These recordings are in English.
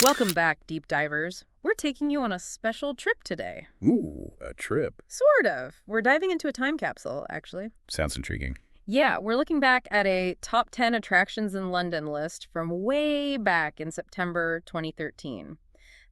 Welcome back, deep divers. We're taking you on a special trip today. Ooh, a trip. Sort of. We're diving into a time capsule, actually. Sounds intriguing. Yeah, we're looking back at a top 10 attractions in London list from way back in September 2013.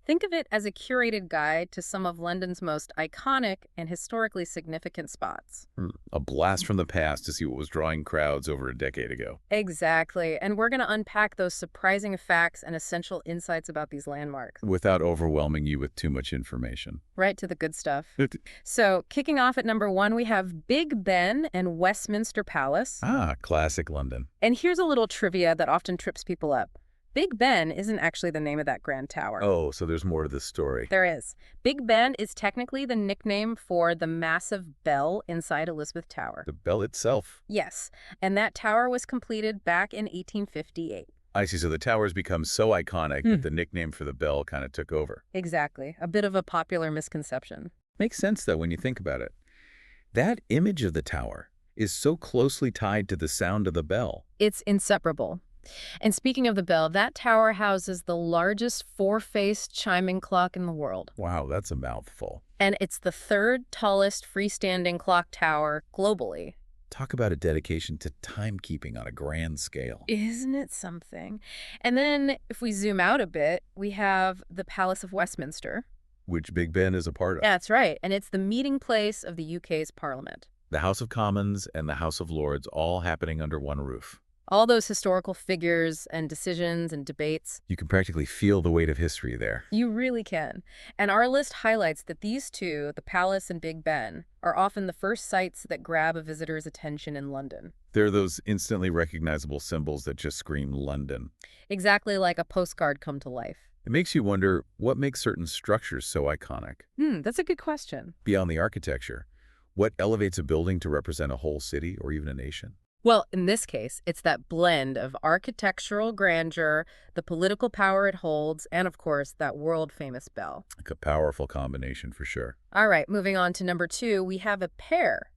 Think of it as a curated guide to some of London's most iconic and historically significant spots. A blast from the past to see what was drawing crowds over a decade ago. Exactly. And we're going to unpack those surprising facts and essential insights about these landmarks. Without overwhelming you with too much information. Right to the good stuff. So, kicking off at number 1, we have Big Ben and Westminster Palace. Classic London. And here's a little trivia that often trips people up. Big Ben isn't actually the name of that grand tower. Oh, so there's more to this story. There is. Big Ben is technically the nickname for the massive bell inside Elizabeth Tower. The bell itself. Yes, and that tower was completed back in 1858. I see, so the tower's become so iconic that the nickname for the bell kind of took over. Exactly. A bit of a popular misconception. Makes sense, though, when you think about it. That image of the tower is so closely tied to the sound of the bell. It's inseparable. And speaking of the bell, that tower houses the largest four-faced chiming clock in the world. Wow, that's a mouthful. And it's the third tallest freestanding clock tower globally. Talk about a dedication to timekeeping on a grand scale. Isn't it something? And then if we zoom out a bit, we have the Palace of Westminster. Which Big Ben is a part of. That's right. And it's the meeting place of the UK's Parliament. The House of Commons and the House of Lords all happening under one roof. All those historical figures and decisions and debates. You can practically feel the weight of history there. You really can. And our list highlights that these two, the Palace and Big Ben, are often the first sites that grab a visitor's attention in London. They're those instantly recognizable symbols that just scream London. Exactly like a postcard come to life. It makes you wonder what makes certain structures so iconic. That's a good question. Beyond the architecture, what elevates a building to represent a whole city or even a nation? Well, in this case, it's that blend of architectural grandeur, the political power it holds, and of course, that world-famous bell. Like a powerful combination for sure. All right, moving on to number 2, we have a pair,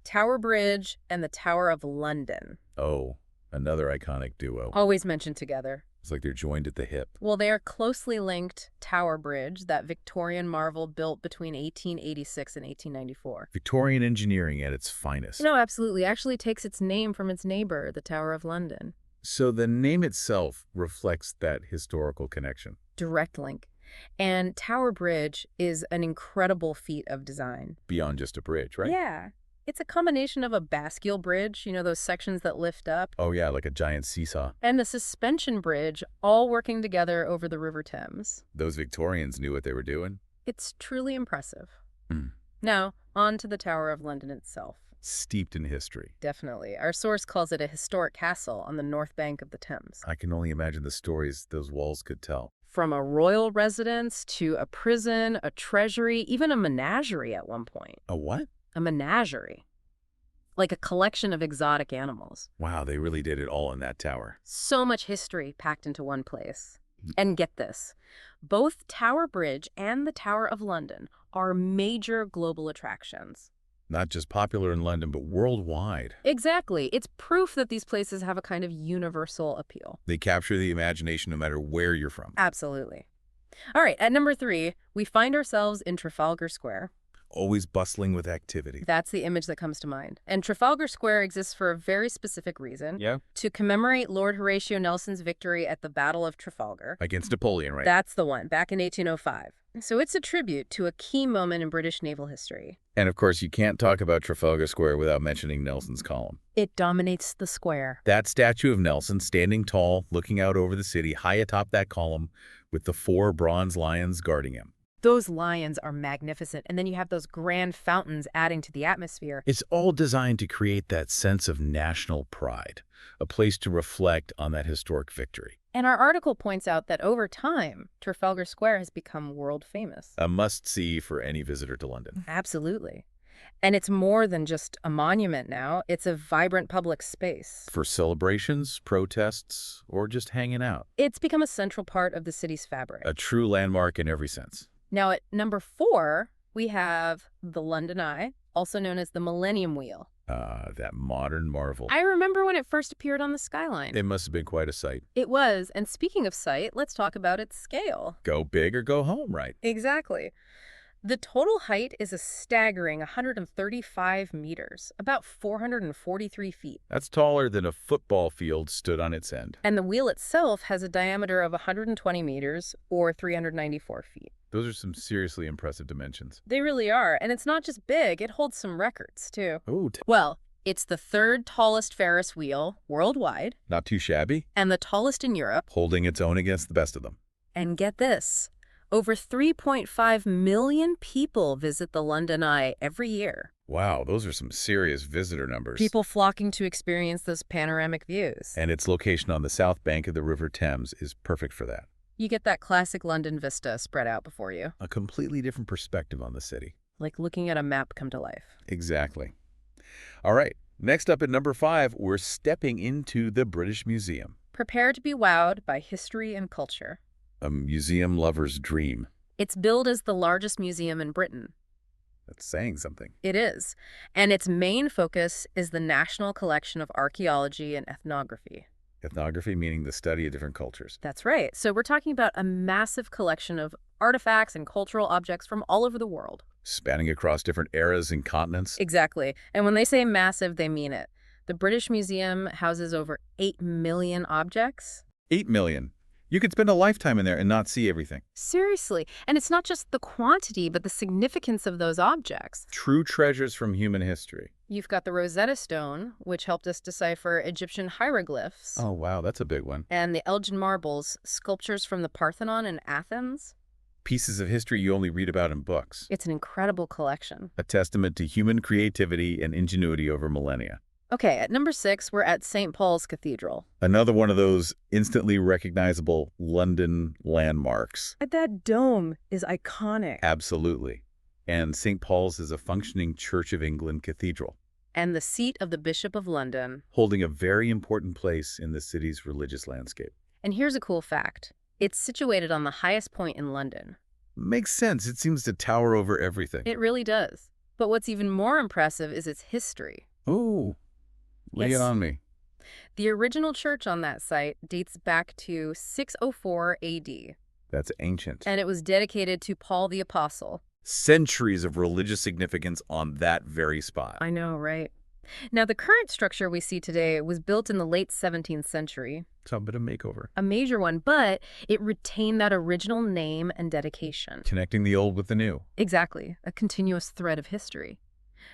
Tower Bridge and the Tower of London. Oh, another iconic duo. Always mentioned together. It's like they're joined at the hip. Well, they are closely linked Tower Bridge, that Victorian marvel built between 1886 and 1894. Victorian engineering at its finest. No, absolutely. Actually takes its name from its neighbor, the Tower of London. So the name itself reflects that historical connection. Direct link. And Tower Bridge is an incredible feat of design. Beyond just a bridge, right? Yeah. It's a combination of a bascule bridge, those sections that lift up, Oh yeah, like a giant seesaw. and a suspension bridge, all working together over the River Thames. Those Victorians knew what they were doing. It's truly impressive. Mm. Now, on to the Tower of London itself. Steeped in history. Definitely. Our source calls it a historic castle on the north bank of the Thames. I can only imagine the stories those walls could tell. From a royal residence to a prison, a treasury, even a menagerie at one point. A what? A menagerie. Like a collection of exotic animals. Wow, they really did it all in that tower. So much history packed into one place. And get this, both Tower Bridge and the Tower of London are major global attractions. Not just popular in London, but worldwide. Exactly. It's proof that these places have a kind of universal appeal. They capture the imagination no matter where you're from. Absolutely. All right, at number 3, we find ourselves in Trafalgar Square. Always bustling with activity. That's the image that comes to mind. And Trafalgar Square exists for a very specific reason. Yeah? To commemorate Lord Horatio Nelson's victory at the Battle of Trafalgar. Against Napoleon, right? That's the one, back in 1805. So it's a tribute to a key moment in British naval history. And of course, you can't talk about Trafalgar Square without mentioning Nelson's Column. It dominates the square. That statue of Nelson standing tall, looking out over the city, high atop that column, with the 4 bronze lions guarding him. Those lions are magnificent, and then you have those grand fountains adding to the atmosphere. It's all designed to create that sense of national pride, a place to reflect on that historic victory. And our article points out that over time, Trafalgar Square has become world famous. A must-see for any visitor to London. Absolutely. And it's more than just a monument now. It's a vibrant public space. For celebrations, protests, or just hanging out. It's become a central part of the city's fabric. A true landmark in every sense. Now, at number 4, we have the London Eye, also known as the Millennium Wheel. That modern marvel. I remember when it first appeared on the skyline. It must have been quite a sight. It was, and speaking of sight, let's talk about its scale. Go big or go home, right? Exactly. The total height is a staggering 135 meters, about 443 feet. That's taller than a football field stood on its end. And the wheel itself has a diameter of 120 meters, or 394 feet. Those are some seriously impressive dimensions. They really are, and it's not just big, it holds some records, too. Oh, Well, it's the third tallest Ferris wheel worldwide, not too shabby. and the tallest in Europe. Holding its own against the best of them. And get this, over 3.5 million people visit the London Eye every year. Wow, those are some serious visitor numbers. People flocking to experience those panoramic views. And its location on the south bank of the River Thames is perfect for that. You get that classic London vista spread out before you, A completely different perspective on the city. like looking at a map come to life. Exactly. All right, next up at number 5, we're stepping into the British Museum. Prepare to be wowed by history and culture. A museum lover's dream. It's billed as the largest museum in Britain. That's saying something. It is. And its main focus is the National Collection of Archaeology and Ethnography. Ethnography meaning the study of different cultures. That's right. So we're talking about a massive collection of artifacts and cultural objects from all over the world. Spanning across different eras and continents. Exactly. And when they say massive, they mean it. The British Museum houses over 8 million objects. 8 million. You could spend a lifetime in there and not see everything. Seriously. And it's not just the quantity, but the significance of those objects. True treasures from human history. You've got the Rosetta Stone, which helped us decipher Egyptian hieroglyphs. Oh, wow, that's a big one. And the Elgin marbles, sculptures from the Parthenon in Athens. Pieces of history you only read about in books. It's an incredible collection. A testament to human creativity and ingenuity over millennia. Okay, at number 6, we're at St. Paul's Cathedral. Another one of those instantly recognizable London landmarks. That dome is iconic. Absolutely. And St. Paul's is a functioning Church of England cathedral, And the seat of the Bishop of London. holding a very important place in the city's religious landscape. And here's a cool fact. It's situated on the highest point in London. Makes sense. It seems to tower over everything. It really does. But what's even more impressive is its history. Ooh, lay Yes. it on me. The original church on that site dates back to 604 AD, That's ancient. and it was dedicated to Paul the Apostle. Centuries of religious significance on that very spot. I know, right? Now, the current structure we see today was built in the late 17th century, It's a bit of makeover. a major one, but it retained that original name and dedication. Connecting the old with the new. Exactly, a continuous thread of history.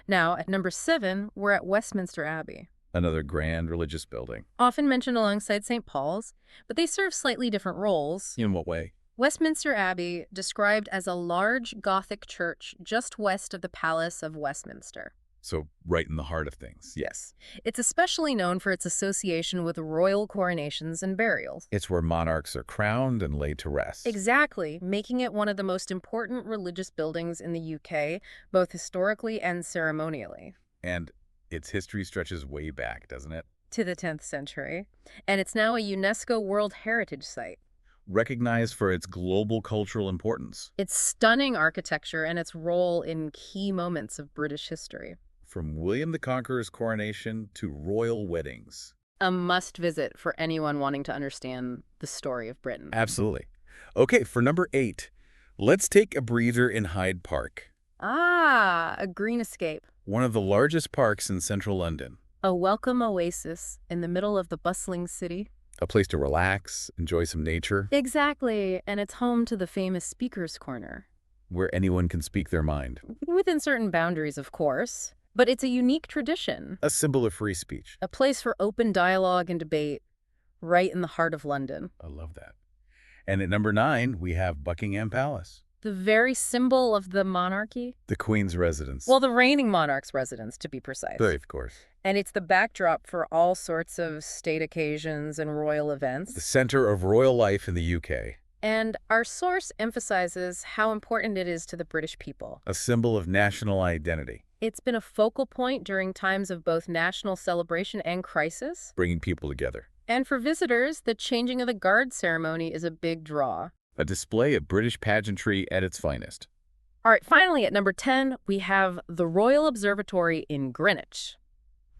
Now, at number 7, we're at Westminster Abbey. Another grand religious building. Often mentioned alongside St. Paul's, but they serve slightly different roles. In what way? Westminster Abbey, described as a large Gothic church just west of the Palace of Westminster. So right in the heart of things. Yes. It's especially known for its association with royal coronations and burials. It's where monarchs are crowned and laid to rest. Exactly, making it one of the most important religious buildings in the UK, both historically and ceremonially. And its history stretches way back, doesn't it? To the 10th century. And it's now a UNESCO World Heritage Site. Recognized for its global cultural importance. Its stunning architecture and its role in key moments of British history. From William the Conqueror's coronation to royal weddings. A must-visit for anyone wanting to understand the story of Britain. Absolutely. Okay, for number 8, let's take a breather in Hyde Park. Ah, a green escape. One of the largest parks in central London. A welcome oasis in the middle of the bustling city. A place to relax, enjoy some nature, Exactly, and it's home to the famous Speaker's Corner. where anyone can speak their mind. Within certain boundaries, of course. But it's a unique tradition. A symbol of free speech. A place for open dialogue and debate, right in the heart of London. I love that. And at number 9, we have Buckingham Palace, The very symbol of the monarchy. the Queen's residence. Well, the reigning monarch's residence, to be precise. Of course. And it's the backdrop for all sorts of state occasions and royal The events. center of royal life in the UK. And our source emphasizes how important it is to the British people. A symbol of national identity, It's been a focal point during times of both national celebration and crisis. bringing people together. And for visitors, the changing of the guard ceremony is a big draw. A display of British pageantry at its finest. All right, finally, at number 10, we have the Royal Observatory in Greenwich.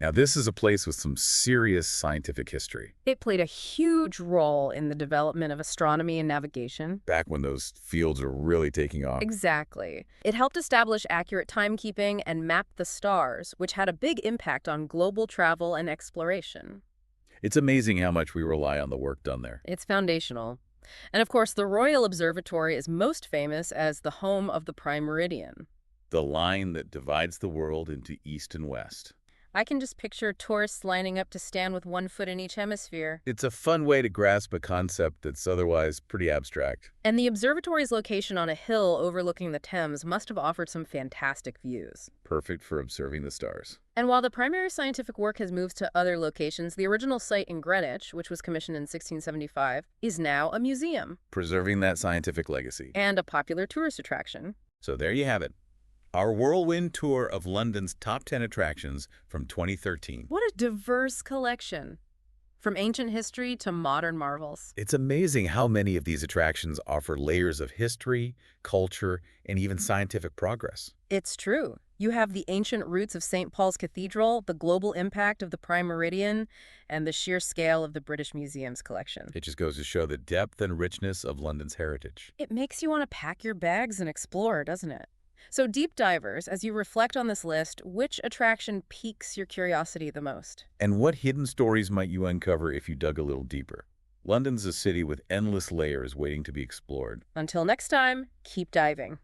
Now, this is a place with some serious scientific history, It played a huge role in the development of astronomy and navigation. back when those fields were really taking off. Exactly. It helped establish accurate timekeeping and map the stars, which had a big impact on global travel and exploration. It's amazing how much we rely on the work done there. It's foundational. And of course, the Royal Observatory is most famous as the home of the prime meridian. The line that divides the world into east and west. I can just picture tourists lining up to stand with one foot in each hemisphere. It's a fun way to grasp a concept that's otherwise pretty abstract. And the observatory's location on a hill overlooking the Thames must have offered some fantastic views. Perfect for observing the stars. And while the primary scientific work has moved to other locations, the original site in Greenwich, which was commissioned in 1675, is now a museum Preserving that scientific legacy. and a popular tourist attraction. So there you have it. Our whirlwind tour of London's top 10 attractions from 2013. What a diverse collection, from ancient history to modern marvels. It's amazing how many of these attractions offer layers of history, culture, and even scientific progress. It's true. You have the ancient roots of St. Paul's Cathedral, the global impact of the Prime Meridian, and the sheer scale of the British Museum's collection. It just goes to show the depth and richness of London's heritage. It makes you want to pack your bags and explore, doesn't it? So deep divers, as you reflect on this list, which attraction piques your curiosity the most? And what hidden stories might you uncover if you dug a little deeper? London's a city with endless layers waiting to be explored. Until next time, keep diving.